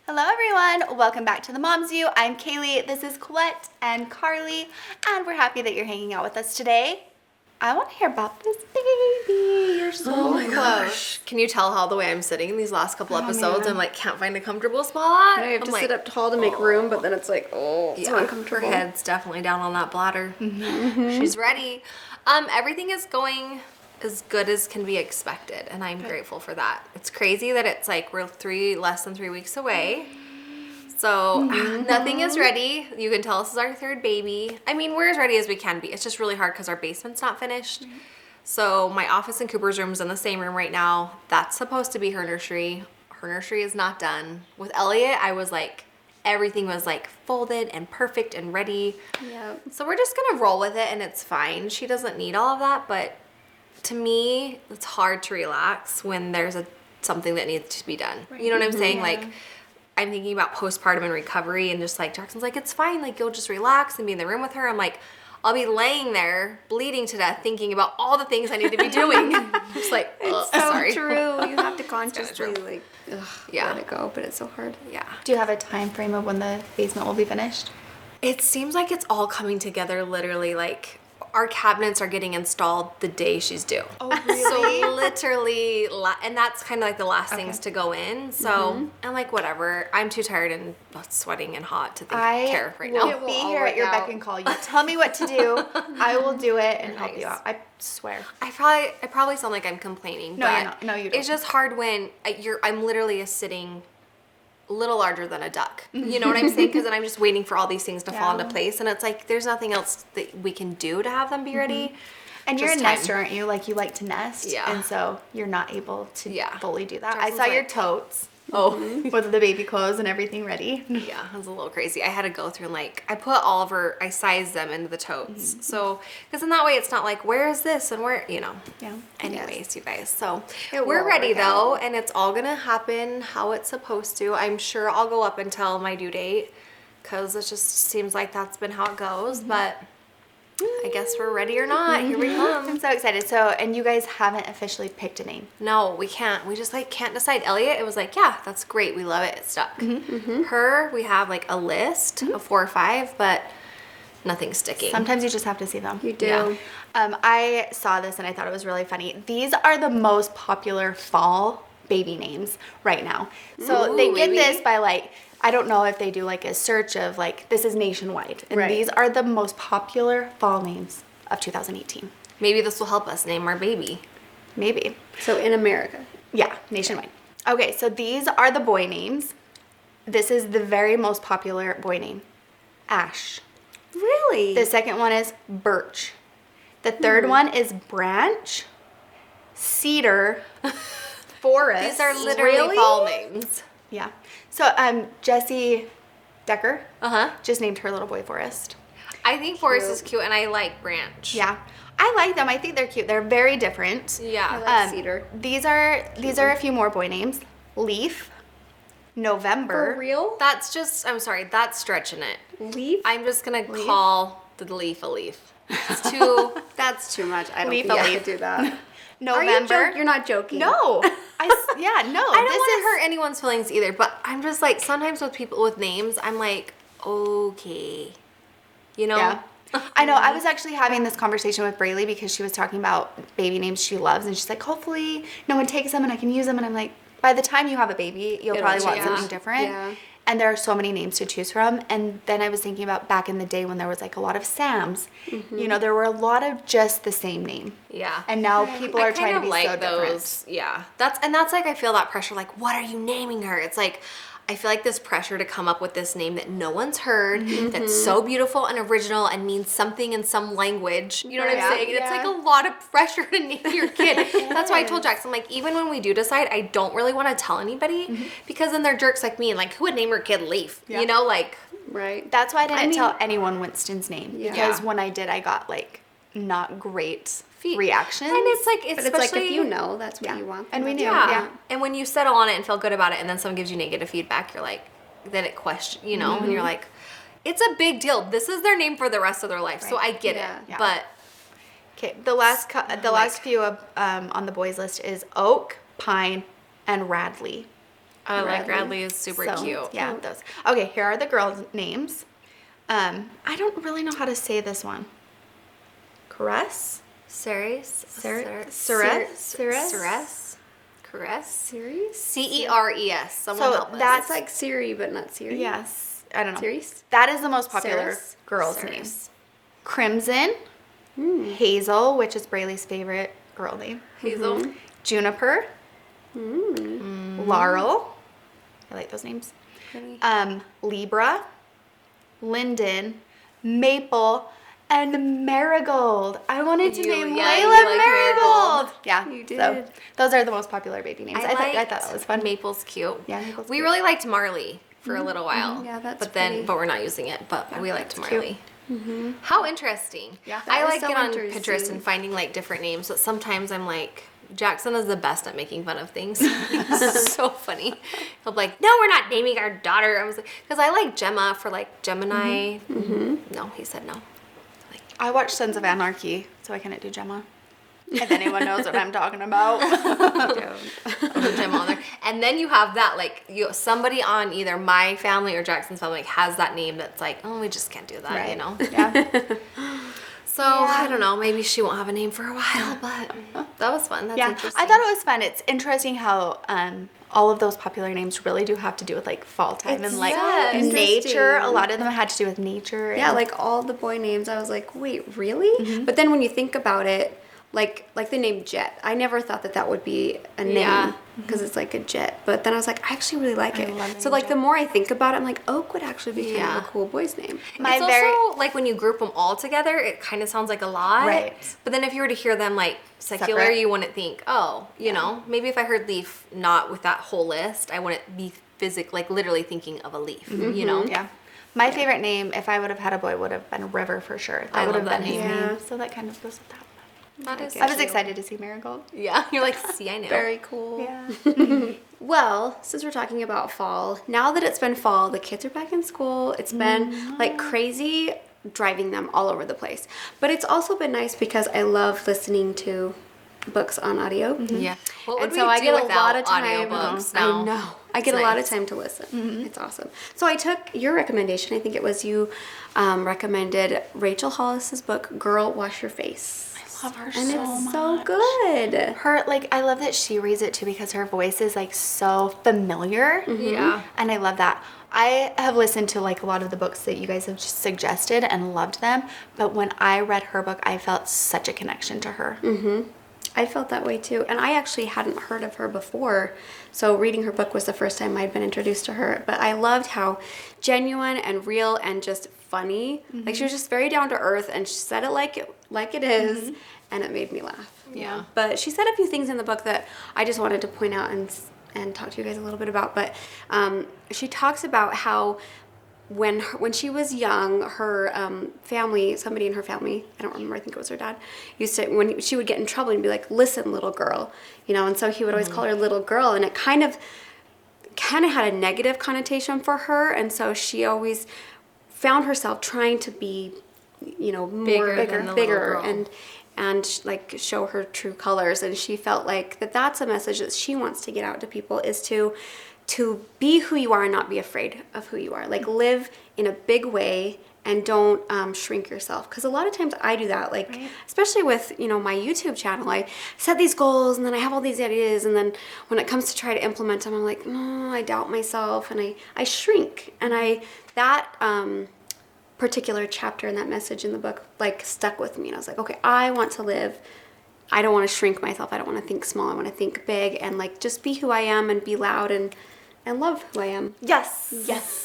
Hello everyone, welcome back to The Mom's View. I'm Kaylee, this is Colette and Carly, and we're happy that you're hanging out with us today. I want to hear about this baby. You're so close. Gosh. Can you tell how the way I'm sitting in these last couple episodes, man. I'm like, can't find a comfortable spot. I have I'm to like, sit up tall to make room, but then it's like, it's so her uncomfortable. head's definitely down on that bladder. She's ready. Everything is going as good as can be expected, and I'm grateful for that. It's crazy that it's like we're less than 3 weeks away. So nothing is ready. You can tell this is our third baby. I mean, we're as ready as we can be. It's just really hard because our basement's not finished. So my office and Cooper's room's in the same room right now. That's supposed to be her nursery. Her nursery is not done. With Elliot, I was like, everything was like folded and perfect and ready. Yeah. So we're just gonna roll with it and it's fine. She doesn't need all of that, but to me, it's hard to relax when there's something that needs to be done. You know what I'm saying? Like, I'm thinking about postpartum and recovery, and just like Jackson's like, it's fine, like you'll just relax and be in the room with her. I'm like, I'll be laying there bleeding to death thinking about all the things I need to be doing. Just like, It's sorry. true. You have to consciously true. let it go, but it's so hard. Yeah. Do you have a time frame of when the basement will be finished? It seems like it's all coming together literally, like our cabinets are getting installed the day she's due. Oh, really? So literally, and that's kind of like the last things to go in. So I'm like, whatever. I'm too tired and sweating and hot to care right will now. be all here at work your out. beck and call. You tell me what to do, I will do it and help you Nice. out. I swear. I probably sound like I'm complaining. No, but you're not. No, you don't. It's just hard when I'm literally sitting a little larger than a duck. You know what I'm saying? Because then I'm just waiting for all these things to fall into Yeah. place, and it's like there's nothing else that we can do to have them be ready. And you're a Just time. nester, aren't you? Like you like to nest. Yeah. And so you're not able to Yeah. fully do that. Jackson's I saw your like- totes Oh. with the baby clothes and everything ready. Yeah, it was a little crazy. I had to go through and I sized them into the totes. So, because in that way it's not like, where is this and where, Yeah. Anyways, you guys. So, It we're will ready work though, and it's all going to happen how it's supposed to. I'm sure I'll go up until my due date because it just seems like that's been how it goes, but I guess we're ready or not. Here we come. I'm so excited. So, and you guys haven't officially picked a name. No, we can't. We just can't decide. Elliot, it was like, yeah, that's great. We love it. It's stuck. Her, we have a list of 4 or 5, but nothing's sticking. Sometimes you just have to see them. You do. Yeah. I saw this and I thought it was really funny. These are the most popular fall baby names right now. So Ooh, they get really? this by I don't know if they do a search of this is nationwide. And Right. these are the most popular fall names of 2018. Maybe this will help us name our baby. Maybe. So in America. Yeah, nationwide. Okay, so these are the boy names. This is the very most popular boy name, Ash. Really? The second one is Birch. The third one is Branch, Cedar, Forest. These are literally Really? fall names. Yeah. So Jessie Decker Uh-huh. just named her little boy Forest. I think Forest is cute, and I like Branch. Yeah. I like them. I think they're cute. They're very different. Yeah. I like Cedar. These are a few more boy names. Leaf, November. For real? I'm sorry, that's stretching it. Leaf? I'm just going to call the leaf a leaf. It's too... That's too much. I don't Leaf think a I leaf. could do that. November. You're not joking. No. No. I don't want to hurt anyone's feelings either, but I'm just sometimes with people with names, I'm like, okay. You know? Yeah. I know. I was actually having this conversation with Braylee because she was talking about baby names she loves, and she's like, hopefully no one takes them and I can use them. And I'm like, by the time you have a baby, you'll probably want change. something different. Yeah. And there are so many names to choose from. And then I was thinking about back in the day when there was a lot of Sams. You know, there were a lot of just the same name. Yeah. And now people are trying to be so different. Yeah. That's I feel that pressure, what are you naming her? It's I feel this pressure to come up with this name that no one's heard, that's so beautiful and original and means something in some language. You know what I'm Yeah. saying? And Yeah. it's a lot of pressure to name your kid. That's why I told Jackson, even when we do decide, I don't really want to tell anybody because then they're jerks like me and who would name her kid Leaf? Yeah. You know, Right. That's why I didn't mean- tell anyone Winston's name. Yeah. Because Yeah. when I did, I got not great reactions. and it's But it's especially if you know, that's what Yeah. you want. And we knew. Yeah. Yeah. And when you settle on it and feel good about it and then someone gives you negative feedback, you're then it question, and you're it's a big deal. This is their name for the rest of their life. So I Right. get Yeah. it. Yeah. But Okay, the last few on the boys list is oak, pine, and Radley. I like Radley. Radley is super So, cute. Yeah, those. Okay, here are the girls' names. I don't really know how to say this one. Caress? Ceres? Ceres? Ceres? Caress? Series? Ceres. Someone So help us. that's It's like Siri, but not Siri. Yes. I don't know. Ceres? That is the most popular Ceres? girl's Ceres. name. Crimson, Hazel, which is Braylee's favorite girl name. Hazel. Juniper, Laurel. I like those names. Pretty. Libra, Linden, Maple, and Marigold. I wanted to You- name yeah, you Layla like Marigold. Marigold. Yeah, You So did. those are the most popular baby names. I thought that was fun. Maple's cute. Yeah, Maple's we cute. really liked Marley for a little while. Yeah, that's But then, pretty. but we're not using it. But we liked that's Marley. How interesting. Yeah. I That is like so get on interesting. Pinterest and finding like different names, but sometimes I'm like, Jackson is the best at making fun of things. He's so funny. He'll be like, no, we're not naming our daughter. I was like, because I like Gemma for like Gemini. No, he said no. I watched Sons of Anarchy, so I couldn't do Gemma. If anyone knows what I'm talking about. Put Gemma on there. And then you have that, like, somebody on either my family or Jackson's family like, has that name that's like, oh, we just can't do that, you know? Yeah. So, I don't know. Maybe she won't have a name for a while, but that was fun. That's Yeah, interesting. I thought it was fun. It's interesting how all of those popular names really do have to do with like fall time It's and like so nature. A interesting. lot of them had to do with nature. Yeah, and- like all the boy names, I was like, wait, really? But then when you think about it, like the name Jet, I never thought that would be a Yeah. name because it's like a jet. But then I was like, I actually really like I it. love the So name like Jet. the more I think about it, I'm like, Oak would actually be kind Yeah. of a cool boy's name. My it's very- also like when you group them all together, it kind of sounds like a lot. Right. But then if you were to hear them like secular, Separate. you wouldn't think, oh, you know, maybe if I heard leaf not with that whole list, I wouldn't be like literally thinking of a leaf, you know? Yeah. My favorite name, if I would have had a boy, would have been River for sure. That I would love have that been his name. name. Yeah. So that kind of goes with that. That is I was cute. excited to see Marigold. Yeah, you're like, see, I know. Very cool. Yeah. Well, since we're talking about fall, now that it's been fall, the kids are back in school. It's been like crazy driving them all over the place. But it's also been nice because I love listening to books on audio. Yeah. What would And we so I do get a without lot of time. audiobooks now? I know. I get It's a lot of nice. time to listen. It's awesome. So I took your recommendation. I think it was you recommended Rachel Hollis's book, Girl, Wash Your Face. I love her And so it's much. so good. Her, like, I love that she reads it too because her voice is like so familiar. Yeah. And I love that. I have listened to like a lot of the books that you guys have suggested and loved them. But when I read her book, I felt such a connection to her. I felt that way too. And I actually hadn't heard of her before. So reading her book was the first time I'd been introduced to her. But I loved how genuine and real and just funny. Like she was just very down to earth and she said it like it is, and it made me laugh. Yeah. But she said a few things in the book that I just wanted to point out and talk to you guys a little bit about. But she talks about how when she was young, her family, somebody in her family, I don't remember, I think it was her dad, used to, when she would get in trouble, and be like, listen, little girl, you know, and so he would always call her little girl, and it kind of had a negative connotation for her, and so she always found herself trying to be, you know, more Bigger than the bigger little girl. and like show her true colors, and she felt like that's a message that she wants to get out to people, is to be who you are and not be afraid of who you are. Like live in a big way and don't shrink yourself. Because a lot of times I do that, like especially with, you know, my YouTube channel. I set these goals and then I have all these ideas, and then when it comes to try to implement them, I'm like, no, I doubt myself, and I shrink. And that particular chapter in that message in the book like stuck with me, and I was like, okay, I want to live. I don't want to shrink myself. I don't want to think small. I want to think big and like just be who I am and be loud and love who I am. Yes. Yes.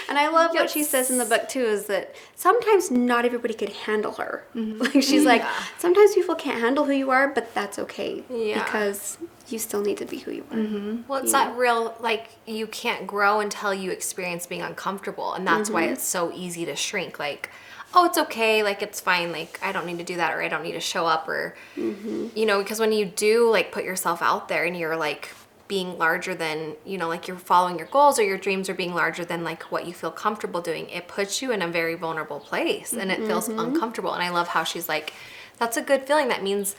And I love what she says in the book too, is that sometimes not everybody could handle her. Like she's like, sometimes people can't handle who you are, but that's okay. Yeah. Because you still need to be who you are. Well, it's that real, like, you can't grow until you experience being uncomfortable. And that's why it's so easy to shrink. Like, oh, it's okay. Like, it's fine. Like, I don't need to do that, or I don't need to show up, or, you know, because when you do, like, put yourself out there and you're, like, being larger than, you know, like you're following your goals or your dreams are being larger than like what you feel comfortable doing, it puts you in a very vulnerable place and it feels uncomfortable. And I love how she's like, That's a good feeling. That means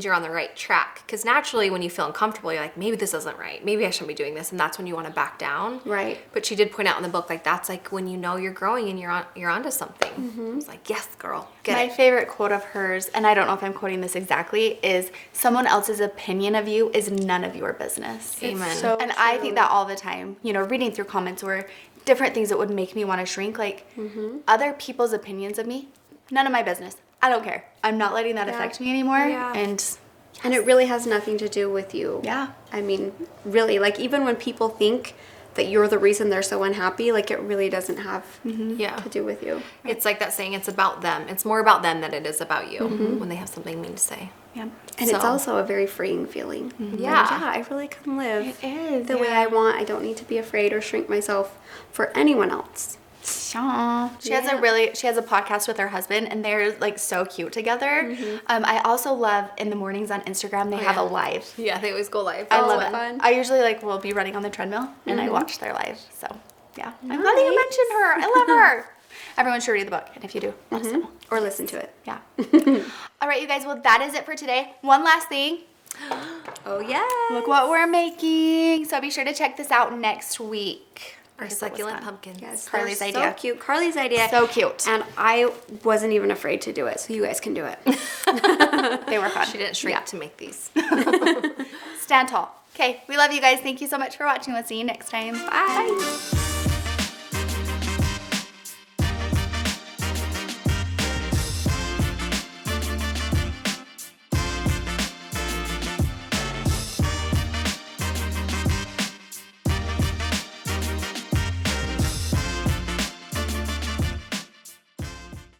you're on the right track. Because naturally, when you feel uncomfortable, you're like, maybe this isn't right. Maybe I shouldn't be doing this, and that's when you want to back down. Right. But she did point out in the book, like that's like when you know you're growing and you're onto something. It's like, yes, girl, get My it. favorite quote of hers, and I don't know if I'm quoting this exactly, is someone else's opinion of you is none of your business. Amen. so And I true. think that all the time, reading through comments or different things that would make me want to shrink, like other people's opinions of me, none of my business. I don't care. I'm not letting that Yeah. affect me anymore. Yeah. And it really has nothing to do with you. Yeah. I mean, really, like even when people think that you're the reason they're so unhappy, like it really doesn't have Yeah. to do with you. It's like that saying, it's about them. It's more about them than it is about you when they have something mean to say. Yeah. And it's So- also a very freeing feeling. Like, Yeah. I really can live It is, the way yeah. I want. I don't need to be afraid or shrink myself for anyone else. Aw. She has a podcast with her husband, and they're like so cute together. I also love in the mornings on Instagram they have yeah. a live. Yeah, they always go live. I Oh, love it. fun. I usually will be running on the treadmill and I watch their live. So yeah, I'm glad that you mentioned her. I love her. Everyone should read the book, and if you do, let us know. Or listen to it. Yeah. All right, you guys. Well, that is it for today. One last thing. Oh, yeah. Look what we're making. So be sure to check this out next week. Our Because it was succulent fun. pumpkins. Yes, Carly's they're idea. So cute. Carly's idea. So cute. And I wasn't even afraid to do it, so you guys can do it. They were fun. She didn't shrink Yeah. to make these. Stand tall. Okay, we love you guys. Thank you so much for watching. We'll see you next time. Bye.